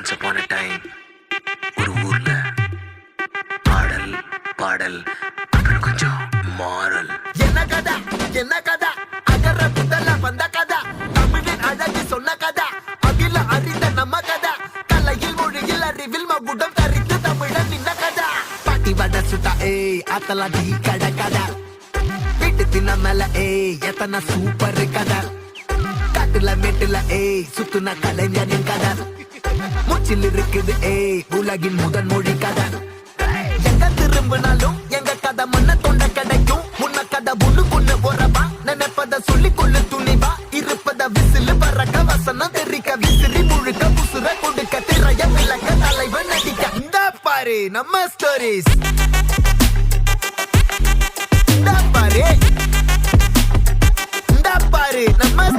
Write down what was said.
Once upon a time ஒரு ஊர்ல ஆடல் பாடல் அப்புறம் கொஞ்சம் மாறல். என்ன கதை என்ன கதை அகர முதல்ல வந்த கதை தமிழின் அழகு சொன்ன கதை அகில அறிந்த நம்ம கதை கலையில் மொழியில் அறிவில் மகுடம் தரித்து தமிழன் நின்ன கதை பாட்டி வட சுட்டா ஏய் அத்தலா டீ கடை கதை வீட்டு தின்ன மேல ஏய் எத்தனை சூப்பர் கதை காட்டுல மேட்டுல ஏய் சுத்துன கலைஞனின் கதை மூச்சில் இருக்குது ஏய் உலகின் முதன் மொழி கதை எங்க திரும்பினாலும் எங்க கதை மண்ண தொண்ட கிடைக்கும் முன்ன கதை ஒண்ணு போறவா நினைப்பத சொல்லி கொள்ளு துணிவா இருப்பத விசிலு பறக்க வசனம் தெரிக்க விசிறி முழுக்க புசுர கொடுக்க திரைய விளக்க தலைவன் நடிக்க இந்த பாரு நம்ம ஸ்டோரிஸ் இந்த பாரு நம்ம